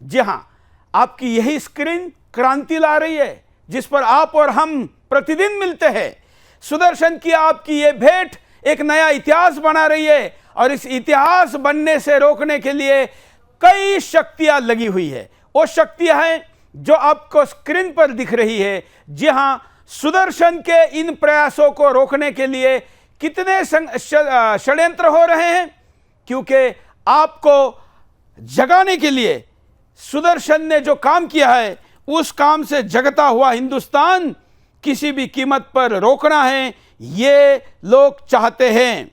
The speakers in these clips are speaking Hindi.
जी हां, आपकी यही स्क्रीन क्रांति ला रही है जिस पर आप और हम प्रतिदिन मिलते हैं। सुदर्शन की आपकी ये भेंट एक नया इतिहास बना रही है और इस इतिहास बनने से रोकने के लिए कई शक्तियां लगी हुई है। वो शक्तियां हैं जो आपको स्क्रीन पर दिख रही है। जी हां, सुदर्शन के इन प्रयासों को रोकने के लिए कितने षड्यंत्र हो रहे हैं, क्योंकि आपको जगाने के लिए सुदर्शन ने जो काम किया है उस काम से जगता हुआ हिंदुस्तान किसी भी कीमत पर रोकना है, ये लोग चाहते हैं।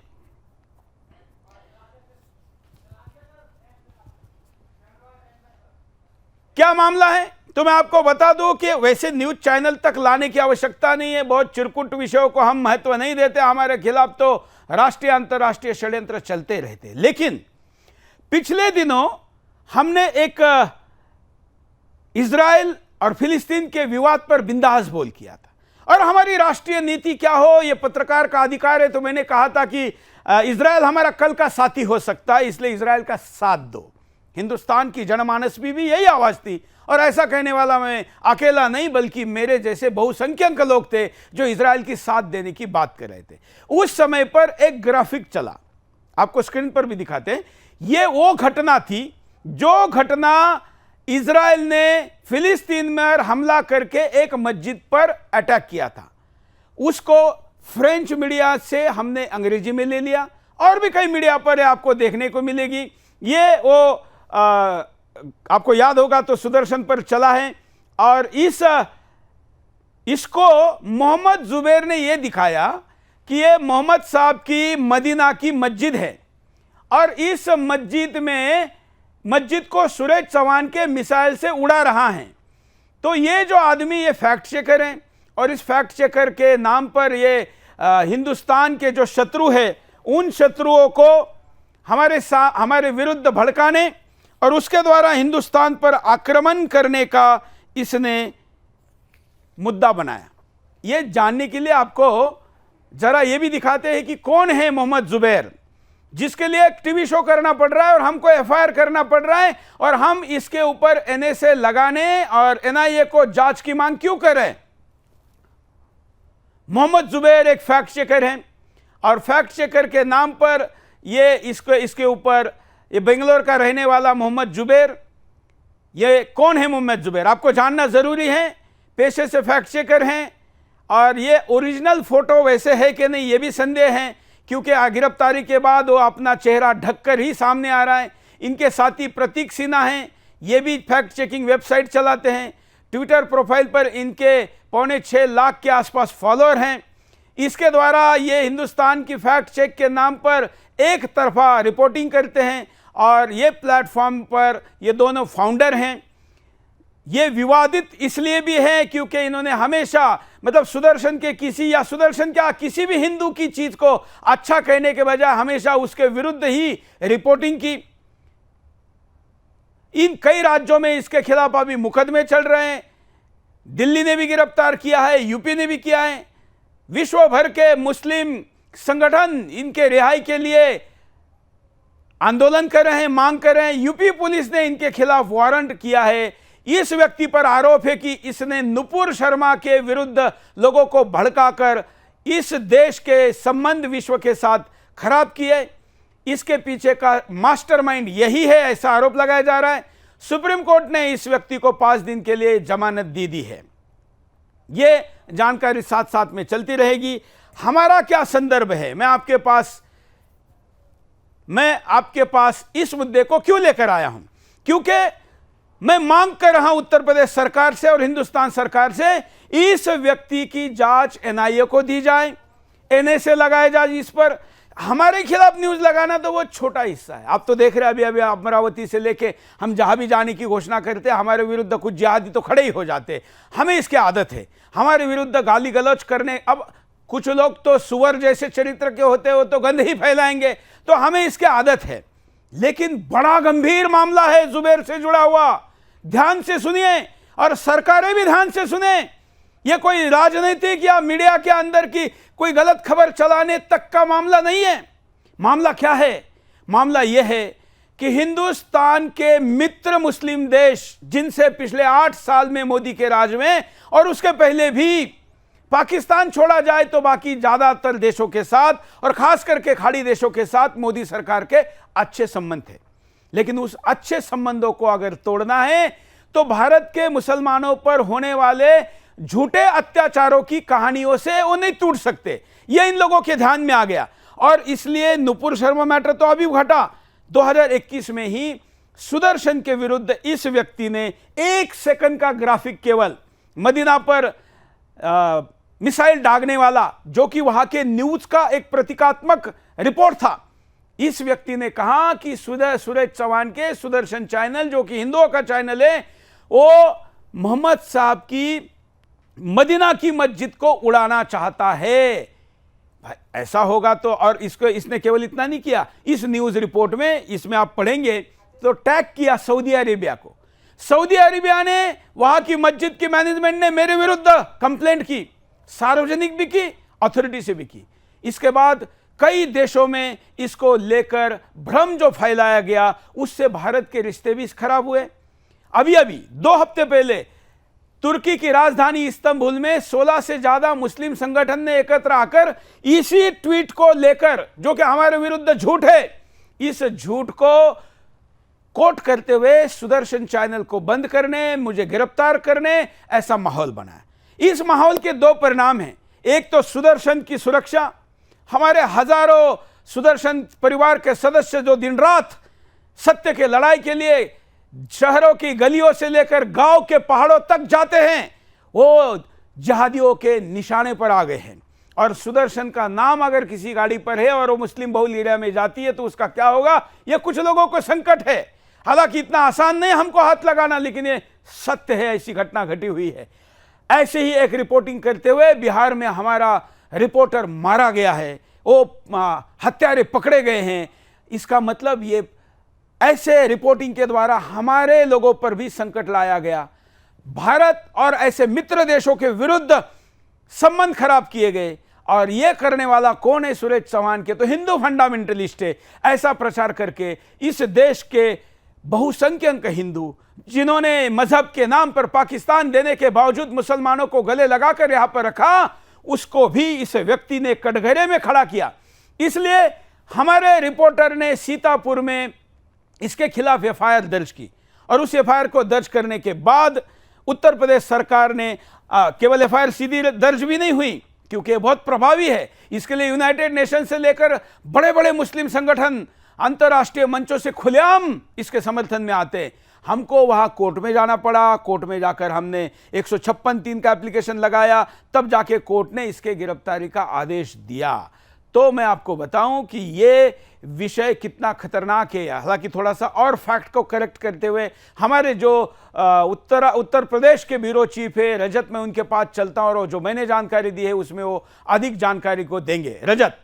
क्या मामला है तो मैं आपको बता दूं कि वैसे न्यूज चैनल तक लाने की आवश्यकता नहीं है। बहुत चिरकुट विषयों को हम महत्व नहीं देते। हमारे खिलाफ तो राष्ट्रीय अंतर्राष्ट्रीय षड्यंत्र चलते रहते। लेकिन पिछले दिनों हमने एक इजराइल और फिलिस्तीन के विवाद पर बिंदास बोल किया था। और हमारी राष्ट्रीय नीति क्या हो, यह पत्रकार का अधिकार है। तो मैंने कहा था कि इजराइल हमारा कल का साथी हो सकता है, इसलिए इजराइल का साथ दो। हिंदुस्तान की जनमानस में भी यही आवाज थी। और ऐसा कहने वाला मैं अकेला नहीं, बल्कि मेरे जैसे बहुसंख्यक लोग थे जो इजराइल की साथ देने की बात कर रहे थे। उस समय पर एक ग्राफिक चला, आपको स्क्रीन पर भी दिखाते हैं। यह वो घटना थी जो घटना इजराइल ने फिलिस्तीन में हमला करके एक मस्जिद पर अटैक किया था। उसको फ्रेंच मीडिया से हमने अंग्रेजी में ले लिया और भी कई मीडिया पर आपको देखने को मिलेगी। ये वो आपको याद होगा तो सुदर्शन पर चला है। और इसको मोहम्मद जुबैर ने यह दिखाया कि ये मोहम्मद साहब की मदीना की मस्जिद है और इस मस्जिद को सूरज चौहान के मिसाइल से उड़ा रहा है। तो ये जो आदमी ये फैक्ट चेकर हैं और इस फैक्ट चेकर के नाम पर ये हिंदुस्तान के जो शत्रु है उन शत्रुओं को हमारे विरुद्ध भड़काने और उसके द्वारा हिंदुस्तान पर आक्रमण करने का इसने मुद्दा बनाया। ये जानने के लिए आपको जरा ये भी दिखाते हैं कि कौन है मोहम्मद जुबैर, जिसके लिए एक टीवी शो करना पड़ रहा है और हमको एफआईआर करना पड़ रहा है और हम इसके ऊपर एनएसए लगाने और एनआईए को जांच की मांग क्यों करें। मोहम्मद जुबैर एक फैक्ट चेकर हैं और फैक्ट चेकर के नाम पर ये इसके ऊपर ये बेंगलोर का रहने वाला मोहम्मद जुबैर, ये कौन है मोहम्मद जुबैर आपको जानना जरूरी है। पेशे से फैक्ट चेकर हैं और ये ओरिजिनल फोटो वैसे है कि नहीं ये भी संदेह है, क्योंकि गिरफ्तारी के बाद वो अपना चेहरा ढककर ही सामने आ रहा है। इनके साथी प्रतीक सिन्हा हैं, ये भी फैक्ट चेकिंग वेबसाइट चलाते हैं। ट्विटर प्रोफाइल पर इनके 6.25 लाख के आसपास फॉलोअर हैं। इसके द्वारा ये हिंदुस्तान की फैक्ट चेक के नाम पर एक तरफा रिपोर्टिंग करते हैं और ये प्लेटफॉर्म पर ये दोनों फाउंडर हैं। ये विवादित इसलिए भी है क्योंकि इन्होंने हमेशा मतलब सुदर्शन के किसी भी हिंदू की चीज को अच्छा कहने के बजाय हमेशा उसके विरुद्ध ही रिपोर्टिंग की। इन कई राज्यों में इसके खिलाफ अभी मुकदमे चल रहे हैं। दिल्ली ने भी गिरफ्तार किया है, यूपी ने भी किया है। विश्व भर के मुस्लिम संगठन इनके रिहाई के लिए आंदोलन कर रहे हैं, मांग कर रहे हैं। यूपी पुलिस ने इनके खिलाफ वारंट किया है। इस व्यक्ति पर आरोप है कि इसने नुपुर शर्मा के विरुद्ध लोगों को भड़काकर इस देश के संबंध विश्व के साथ खराब किए। इसके पीछे का मास्टरमाइंड यही है, ऐसा आरोप लगाया जा रहा है। सुप्रीम कोर्ट ने इस व्यक्ति को 5 दिन के लिए जमानत दे दी है। यह जानकारी साथ साथ में चलती रहेगी। हमारा क्या संदर्भ है, मैं आपके पास इस मुद्दे को क्यों लेकर आया हूं, क्योंकि मैं मांग कर रहा हूं उत्तर प्रदेश सरकार से और हिंदुस्तान सरकार से इस व्यक्ति की जांच एनआईए को दी जाए, एनएसए लगाया जाए। इस पर हमारे खिलाफ न्यूज लगाना तो वो छोटा हिस्सा है। आप तो देख रहे हैं अभी अमरावती से लेके हम जहां भी जाने की घोषणा करते हैं हमारे विरुद्ध कुछ जिहादी तो खड़े ही हो जाते। हमें इसकी आदत है हमारे विरुद्ध गाली गलौज करने। अब कुछ लोग तो सुअर जैसे चरित्र के होते हो तो गंद ही फैलाएंगे, तो हमें इसकी आदत है। लेकिन बड़ा गंभीर मामला है जुबैर से जुड़ा हुआ, ध्यान से सुनिए और सरकारें भी ध्यान से सुने। यह कोई राजनीतिक या मीडिया के अंदर की कोई गलत खबर चलाने तक का मामला नहीं है। मामला क्या है? मामला यह है कि हिंदुस्तान के मित्र मुस्लिम देश जिनसे पिछले 8 साल में मोदी के राज में और उसके पहले भी, पाकिस्तान छोड़ा जाए तो बाकी ज्यादातर देशों के साथ और खास करके खाड़ी देशों के साथ मोदी सरकार के अच्छे संबंध थे। लेकिन उस अच्छे संबंधों को अगर तोड़ना है तो भारत के मुसलमानों पर होने वाले झूठे अत्याचारों की कहानियों से वो नहीं टूट सकते। ये इन लोगों के ध्यान में आ गया और इसलिए नुपुर शर्मा मैटर तो अभी घटा, 2021 में ही सुदर्शन के विरुद्ध इस व्यक्ति ने 1 सेकंड का ग्राफिक केवल मदीना पर मिसाइल दागने वाला, जो कि वहां के न्यूज का एक प्रतीकात्मक रिपोर्ट था, इस व्यक्ति ने कहा कि सूरज चौहान के सुदर्शन चैनल, जो कि हिंदुओं का चैनल है, वो मोहम्मद साहब की मदीना की मस्जिद को उड़ाना चाहता है। भाई ऐसा होगा तो, और इसने केवल इतना नहीं किया, इस न्यूज रिपोर्ट में, इसमें आप पढ़ेंगे तो टैग किया सऊदी अरेबिया को। सऊदी अरेबिया ने, वहां की मस्जिद की मैनेजमेंट ने मेरे विरुद्ध कंप्लेंट की, सार्वजनिक भी की, अथॉरिटी से भी की। इसके बाद कई देशों में इसको लेकर भ्रम जो फैलाया गया, उससे भारत के रिश्ते भी खराब हुए। अभी 2 हफ्ते पहले तुर्की की राजधानी इस्तांबुल में 16 से ज्यादा मुस्लिम संगठन ने एकत्र आकर इसी ट्वीट को लेकर, जो कि हमारे विरुद्ध झूठ है, इस झूठ को कोट करते हुए सुदर्शन चैनल को बंद करने, मुझे गिरफ्तार करने, ऐसा माहौल बना है। इस माहौल के 2 परिणाम हैं। एक तो सुदर्शन की सुरक्षा, हमारे हजारों सुदर्शन परिवार के सदस्य जो दिन रात सत्य के लड़ाई के लिए शहरों की गलियों से लेकर गांव के पहाड़ों तक जाते हैं, वो जिहादियों के निशाने पर आ गए हैं। और सुदर्शन का नाम अगर किसी गाड़ी पर है और वो मुस्लिम बहुल एरिया में जाती है तो उसका क्या होगा, ये कुछ लोगों को संकट है। हालांकि इतना आसान नहीं हमको हाथ लगाना, लेकिन ये सत्य है, ऐसी घटना घटी हुई है। ऐसे ही एक रिपोर्टिंग करते हुए बिहार में हमारा रिपोर्टर मारा गया है, वो हत्यारे पकड़े गए हैं। इसका मतलब ये ऐसे रिपोर्टिंग के द्वारा हमारे लोगों पर भी संकट लाया गया। भारत और ऐसे मित्र देशों के विरुद्ध संबंध खराब किए गए। और यह करने वाला कौन है? सूरज चौहान के तो हिंदू फंडामेंटलिस्ट है। ऐसा प्रचार करके इस देश के बहुसंख्यक हिंदू, जिन्होंने मजहब के नाम पर पाकिस्तान देने के बावजूद मुसलमानों को गले लगाकर यहां पर रखा, उसको भी इस व्यक्ति ने कटघरे में खड़ा किया। इसलिए हमारे रिपोर्टर ने सीतापुर में इसके खिलाफ एफआईआर दर्ज की और उस एफआईआर को दर्ज करने के बाद उत्तर प्रदेश सरकार ने केवल एफआईआर सीधी दर्ज भी नहीं हुई, क्योंकि बहुत प्रभावी है। इसके लिए यूनाइटेड नेशन से लेकर बड़े बड़े मुस्लिम संगठन अंतर्राष्ट्रीय मंचों से खुलेआम इसके समर्थन में आते हैं। हमको वहां कोर्ट में जाना पड़ा। कोर्ट में जाकर हमने 156(3) का एप्लीकेशन लगाया, तब जाके कोर्ट ने इसके गिरफ्तारी का आदेश दिया। तो मैं आपको बताऊं कि ये विषय कितना खतरनाक है। हालांकि थोड़ा सा और फैक्ट को करेक्ट करते हुए, हमारे जो उत्तर प्रदेश के ब्यूरो चीफ है रजत, मैं उनके पास चलता हूं और जो मैंने जानकारी दी है उसमें वो अधिक जानकारी को देंगे। रजत।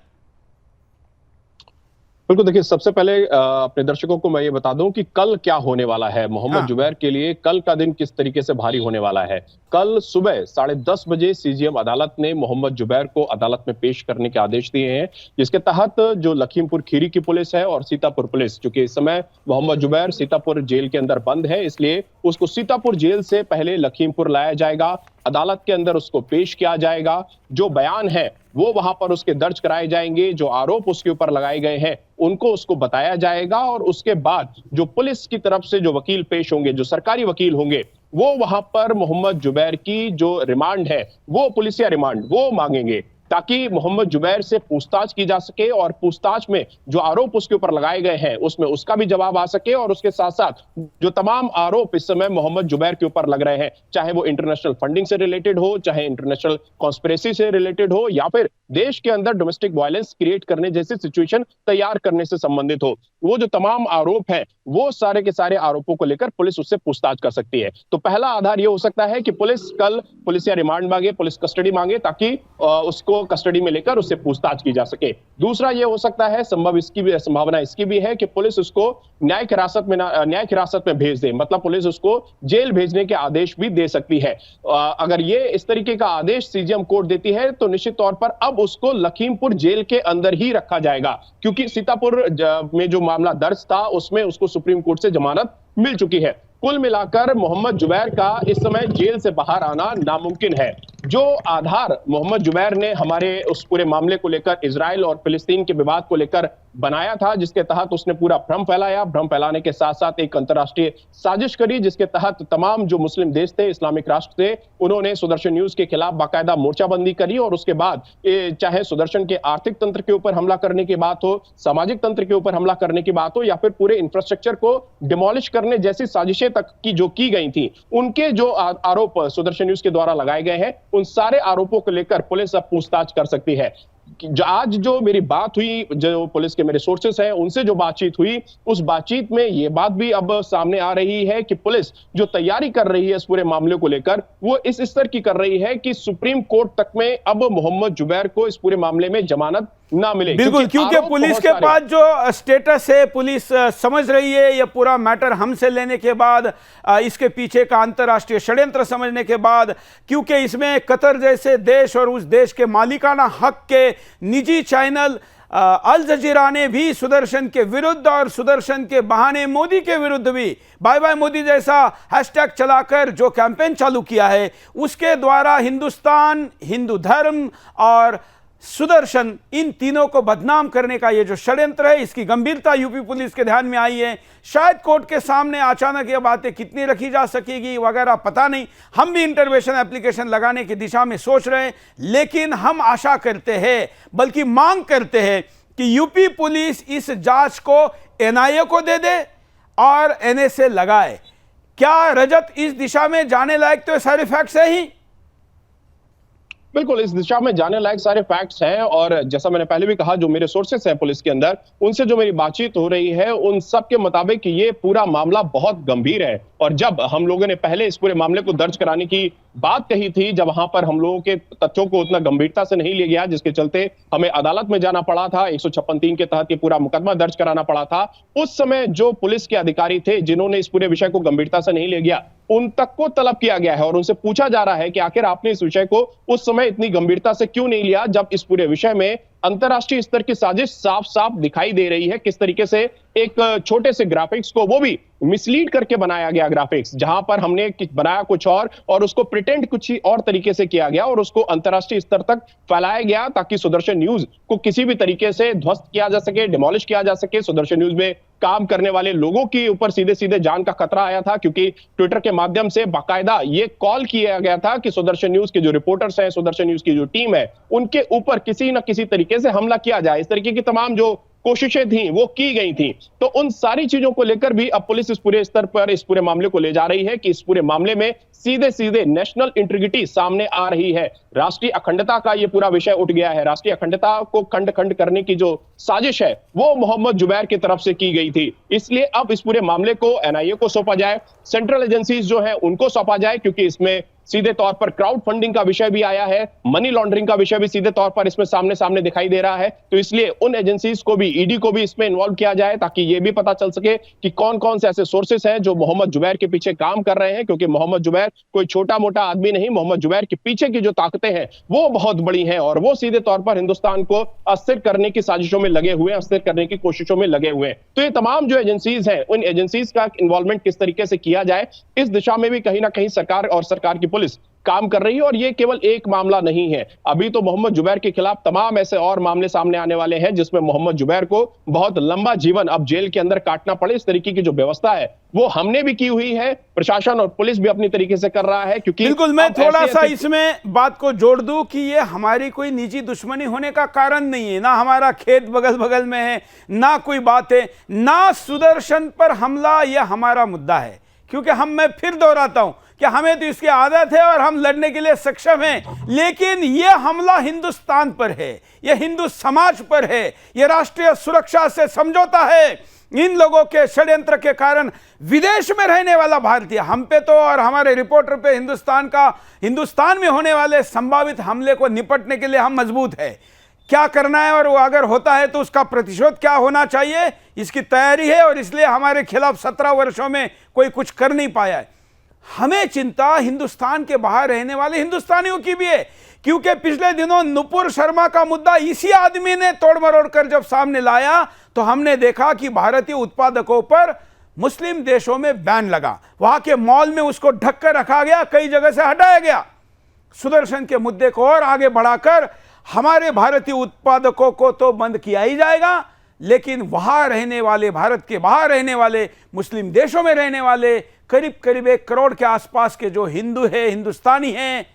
बिल्कुल, देखिए सबसे पहले अपने दर्शकों को मैं ये बता दूं कि कल क्या होने वाला है। मोहम्मद जुबैर के लिए कल का दिन किस तरीके से भारी होने वाला है। कल सुबह 10:30 बजे सीजीएम अदालत ने मोहम्मद जुबैर को अदालत में पेश करने के आदेश दिए हैं, जिसके तहत जो लखीमपुर खीरी की पुलिस है और सीतापुर पुलिस, चूंकि इस समय मोहम्मद जुबैर सीतापुर जेल के अंदर बंद है, इसलिए उसको सीतापुर जेल से पहले लखीमपुर लाया जाएगा। अदालत के अंदर उसको पेश किया जाएगा। जो बयान है वो वहां पर उसके दर्ज कराए जाएंगे, जो आरोप उसके ऊपर लगाए गए हैं उनको उसको बताया जाएगा, और उसके बाद जो पुलिस की तरफ से जो वकील पेश होंगे, जो सरकारी वकील होंगे, वो वहां पर मोहम्मद जुबैर की जो रिमांड है, वो पुलिसिया रिमांड वो मांगेंगे, ताकि मोहम्मद जुबैर से पूछताछ की जा सके और पूछताछ में जो आरोप उसके ऊपर लगाए गए हैं उसमें उसका भी जवाब आ सके। और उसके साथ साथ जो तमाम आरोप इस समय मोहम्मद जुबैर के ऊपर लग रहे हैं, चाहे वो इंटरनेशनल फंडिंग से रिलेटेड हो, चाहे इंटरनेशनल कॉन्स्पिरेसी से रिलेटेड हो, या फिर देश के अंदर डोमेस्टिक वायलेंस क्रिएट करने जैसी सिचुएशन तैयार करने से संबंधित हो, वो जो तमाम आरोप हैं वो सारे के सारे आरोपों को लेकर पुलिस उससे पूछताछ कर सकती है। तो पहला आधार ये हो सकता है कि पुलिस कल पुलिसिया रिमांड मांगे, पुलिस कस्टडी मांगे, ताकि उसको उसको कस्टडी में लेकर उससे पूछताछ की जा सके। दूसरा ये हो सकता है, संभावना इसकी भी है कि पुलिस उसको न्यायिक हिरासत में भेज दे, मतलब पुलिस उसको जेल भेजने के आदेश भी दे सकती है। अगर ये इस तरीके का आदेश सीजीएम कोर्ट देती है तो निश्चित तौर पर अब उसको लखीमपुर जेल के अंदर ही रखा जाएगा, क्योंकि सीतापुर में जो मामला दर्ज था उसमें उसको सुप्रीम कोर्ट से जमानत मिल चुकी है। कुल मिलाकर मोहम्मद जुबैर का इस समय जेल से बाहर आना नामुमकिन है। जो आधार मोहम्मद जुबैर ने हमारे उस पूरे मामले को लेकर, इजराइल और फिलिस्तीन के विवाद को लेकर बनाया था, जिसके तहत उसने पूरा भ्रम फैलाया, भ्रम फैलाने के साथ साथ एक अंतर्राष्ट्रीय साजिश करी, जिसके तहत तमाम जो मुस्लिम देश थे, इस्लामिक राष्ट्र थे, उन्होंने सुदर्शन न्यूज के खिलाफ बाकायदा मोर्चाबंदी करी। और उसके बाद चाहे सुदर्शन के आर्थिक तंत्र के ऊपर हमला करने की बात हो, सामाजिक तंत्र के ऊपर हमला करने की बात हो, या फिर पूरे इंफ्रास्ट्रक्चर को डिमोलिश करने जैसी साजिशें तक की जो की गई थी, उनके जो आरोप सुदर्शन न्यूज के द्वारा लगाए गए हैं, उन सारे आरोपों को लेकर पुलिस अब पूछताछ कर सकती है। आज जो मेरी बात हुई, जो पुलिस के मेरे सोर्सेस हैं उनसे जो बातचीत हुई, उस बातचीत में ये बात भी अब सामने आ रही है कि पुलिस जो तैयारी कर रही है इस पूरे मामले को लेकर, वो इस स्तर की कर रही है कि सुप्रीम कोर्ट तक में अब मोहम्मद जुबैर को इस पूरे मामले में जमानत ना मिले। बिल्कुल, क्योंकि पुलिस के पास जो स्टेटस है, पुलिस समझ रही है ये पूरा मैटर हमसे लेने के बाद, इसके पीछे का अंतर्राष्ट्रीय षड्यंत्र समझने के बाद, क्योंकि इसमें कतर जैसे देश और उस देश के मालिकाना हक के निजी चैनल अल जजीरा ने भी सुदर्शन के विरुद्ध और सुदर्शन के बहाने मोदी के विरुद्ध भी बाय बाय मोदी जैसा हैशटैग चलाकर जो कैंपेन चालू किया है, उसके द्वारा हिंदुस्तान, हिंदू धर्म और सुदर्शन, इन तीनों को बदनाम करने का ये जो षड्यंत्र है, इसकी गंभीरता यूपी पुलिस के ध्यान में आई है। शायद कोर्ट के सामने अचानक ये बातें कितनी रखी जा सकेगी वगैरह पता नहीं, हम भी इंटरवेंशन एप्लीकेशन लगाने की दिशा में सोच रहे हैं, लेकिन हम आशा करते हैं, बल्कि मांग करते हैं कि यूपी पुलिस इस जांच को एनआईए को दे दे और एनएसए लगाए। क्या रजत इस दिशा में जाने लायक तो सारे फैक्ट्स है ही? बिल्कुल, इस दिशा में जाने लायक सारे फैक्ट्स हैं, और जैसा मैंने पहले भी कहा, जो मेरे सोर्सेस हैं पुलिस के अंदर, उनसे जो मेरी बातचीत हो रही है, उन सब के मुताबिक ये पूरा मामला बहुत गंभीर है। और जब हम लोगों ने पहले इस पूरे मामले को दर्ज कराने की बात कही थी, जब वहां पर हम लोगों के तथ्यों को उतना गंभीरता से नहीं लिया गया, जिसके चलते हमें अदालत में जाना पड़ा था, 156(3) के तहत ये पूरा मुकदमा दर्ज कराना पड़ा था, उस समय जो पुलिस के अधिकारी थे जिन्होंने इस पूरे विषय को गंभीरता से नहीं लिया गया, उन तक को तलब किया गया है और उनसे पूछा जा रहा है कि आखिर आपने इस विषय को उस समय इतनी गंभीरता से क्यों नहीं लिया, जब इस पूरे विषय में अंतरराष्ट्रीय स्तर की साजिश साफ साफ दिखाई दे रही है। किस तरीके से एक छोटे से ग्राफिक्स को, वो भी मिसलीड करके बनाया गया ग्राफिक्स, जहां पर हमने बनाया कुछ और उसको प्रिटेंड कुछ ही और तरीके से किया गया और उसको अंतरराष्ट्रीय स्तर तक फैलाया गया, ताकि सुदर्शन न्यूज को किसी भी तरीके से ध्वस्त किया जा सके, डिमोलिश किया जा सके। सुदर्शन न्यूज में काम करने वाले लोगों के ऊपर सीधे सीधे जान का खतरा आया था, क्योंकि ट्विटर के माध्यम से बाकायदा ये कॉल किया गया था कि सुदर्शन न्यूज के जो रिपोर्टर्स हैं, सुदर्शन न्यूज की जो टीम है, उनके ऊपर किसी न किसी तरीके से हमला किया जाए। इस तरीके की तमाम जो कोशिशें थी वो की गई थी। तो उन सारी चीजों को लेकर भी अब पुलिस इस पूरे स्तर पर इस पूरे मामले को ले जा रही है कि इस पूरे मामले में सीधे सीधे नेशनल इंटीग्रिटी सामने आ रही है। राष्ट्रीय अखंडता का ये पूरा विषय उठ गया है। राष्ट्रीय अखंडता को खंड खंड करने की जो साजिश है वो मोहम्मद जुबैर की तरफ से की गई थी। इसलिए अब इस पूरे मामले को एनआईए को सौंपा जाए, सेंट्रल एजेंसीज जो है उनको सौंपा जाए, क्योंकि इसमें सीधे तौर पर क्राउड फंडिंग का विषय भी आया है, मनी लॉन्ड्रिंग का विषय भी सीधे तौर पर इसमें सामने सामने दिखाई दे रहा है। तो इसलिए उन एजेंसीज को भी, ईडी को भी इसमें इन्वॉल्व किया जाए, ताकि ये भी पता चल सके कि कौन कौन से ऐसे सोर्सेस हैं जो मोहम्मद जुबैर के पीछे काम कर रहे हैं, क्योंकि मोहम्मद जुबैर कोई छोटा मोटा आदमी नहीं। मोहम्मद जुबैर के पीछे की जो ताकतें हैं वो बहुत बड़ी हैं और वो सीधे तौर पर हिंदुस्तान को अस्थिर करने की साजिशों में लगे हुए, अस्थिर करने की कोशिशों में लगे हुए। तो ये तमाम जो एजेंसीज हैं, उन एजेंसीज का इन्वॉल्वमेंट किस तरीके से किया जाए, इस दिशा में भी कहीं ना कहीं सरकार और सरकार की पुलिस काम कर रही है। और ये केवल एक मामला नहीं है, अभी तो मोहम्मद जुबैर के खिलाफ तमाम ऐसे और मामले सामने आने वाले हैं, जिसमें मोहम्मद जुबैर को बहुत लंबा जीवन अब जेल के अंदर काटना पड़े। इस तरीके की जो व्यवस्था है वो हमने भी की हुई है, प्रशासन और पुलिस भी अपनी तरीके से कर रहा है। क्योंकि बिल्कुल, मैं थोड़ा सा इसमें बात को जोड़ दूं कि ये हमारी कोई निजी दुश्मनी होने का कारण नहीं है, ना हमारा खेत बगल बगल में है, ना कोई बात है, ना सुदर्शन पर हमला, यह हमारा मुद्दा है। क्योंकि मैं फिर दोहराता हूं कि हमें तो इसकी आदत है और हम लड़ने के लिए सक्षम हैं, लेकिन यह हमला हिंदुस्तान पर है, यह हिंदू समाज पर है, यह राष्ट्रीय सुरक्षा से समझौता है। इन लोगों के षड्यंत्र के कारण विदेश में रहने वाला भारतीय, हम पे तो और हमारे रिपोर्टर पे हिंदुस्तान में होने वाले संभावित हमले को निपटने के लिए हम मजबूत है। क्या करना है और वो अगर होता है तो उसका प्रतिशोध क्या होना चाहिए, इसकी तैयारी है। और इसलिए हमारे खिलाफ 17 वर्षों में कोई कुछ कर नहीं पाया है। हमें चिंता हिंदुस्तान के बाहर रहने वाले हिंदुस्तानियों की भी है, क्योंकि पिछले दिनों नुपुर शर्मा का मुद्दा इसी आदमी ने तोड़ मरोड़ कर जब सामने लाया तो हमने देखा कि भारतीय उत्पादकों पर मुस्लिम देशों में बैन लगा, वहां के मॉल में उसको ढक कर रखा गया, कई जगह से हटाया गया। सुदर्शन के मुद्दे को और आगे बढ़ाकर हमारे भारतीय उत्पादकों को तो बंद किया ही जाएगा, लेकिन वहां रहने वाले, भारत के बाहर रहने वाले, मुस्लिम देशों में रहने वाले करीब करीब 1 करोड़ के आसपास के जो हिंदू है, हिंदुस्तानी हैं,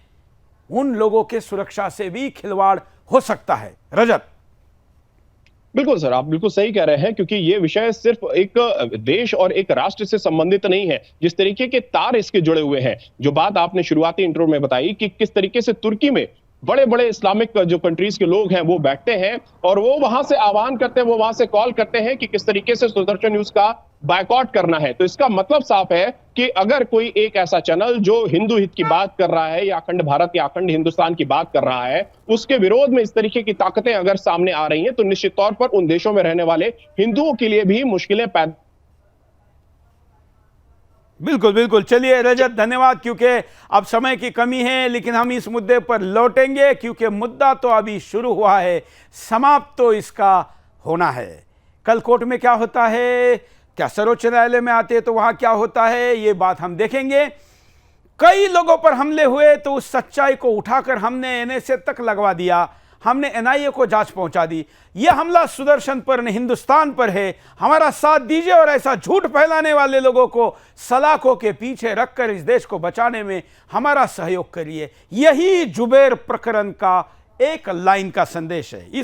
उन लोगों के सुरक्षा से भी खिलवाड़ हो सकता है। रजत। बिल्कुल सर, आप बिल्कुल सही कह रहे हैं, क्योंकि ये विषय सिर्फ एक देश और एक राष्ट्र से संबंधित नहीं है। जिस तरीके के तार इसके जुड़े हुए हैं, जो बात आपने शुरुआती इंट्रो में बताई कि किस तरीके से तुर्की में बड़े बड़े इस्लामिक जो कंट्रीज के लोग हैं वो बैठते हैं और वो वहां से आह्वान करते हैं, वो वहां से कॉल करते हैं कि किस तरीके से सुदर्शन न्यूज का बायकॉट करना है। तो इसका मतलब साफ है कि अगर कोई एक ऐसा चैनल जो हिंदू हित की बात कर रहा है या अखंड भारत या अखंड हिंदुस्तान की बात कर रहा है, उसके विरोध में इस तरीके की ताकतें अगर सामने आ रही हैं, तो निश्चित तौर पर उन देशों में रहने वाले हिंदुओं के लिए भी मुश्किलें पैदा। बिल्कुल बिल्कुल। चलिए रजत, धन्यवाद, क्योंकि अब समय की कमी है, लेकिन हम इस मुद्दे पर लौटेंगे, क्योंकि मुद्दा तो अभी शुरू हुआ है, समाप्त तो इसका होना है। कल कोर्ट में क्या होता है, क्या सर्वोच्च न्यायालय में आते हैं तो वहां क्या होता है, ये बात हम देखेंगे। कई लोगों पर हमले हुए तो उस सच्चाई को उठाकर हमने एनएसए तक लगवा दिया, हमने एनआईए को जांच पहुंचा दी। यह हमला सुदर्शन पर नहीं, हिंदुस्तान पर है। हमारा साथ दीजिए और ऐसा झूठ फैलाने वाले लोगों को सलाखों के पीछे रखकर इस देश को बचाने में हमारा सहयोग करिए। यही जुबैर प्रकरण का एक लाइन का संदेश है।